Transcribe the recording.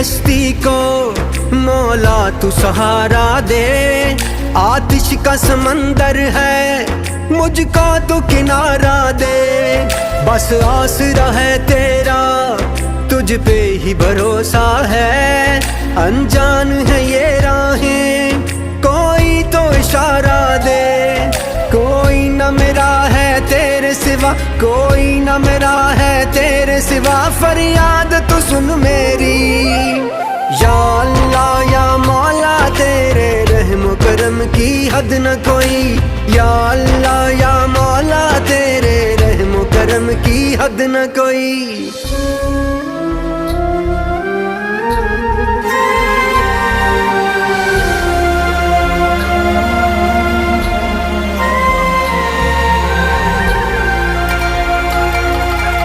कश्ती को मौला तू सहारा दे। आतिश का समंदर है मुझको तू किनारा दे। बस आसरा है तेरा तुझ पे ही भरोसा है। अनजान है ये राहें कोई तो इशारा दे। कोई न मेरा है तेरे सिवा, कोई न मेरा है तेरे सिवा। फरियाद तो सुन मेरी या अल्लाह या मौला, तेरे रहम करम की हद न कोई। या अल्लाह या मौला, तेरे रहम करम की हद न कोई।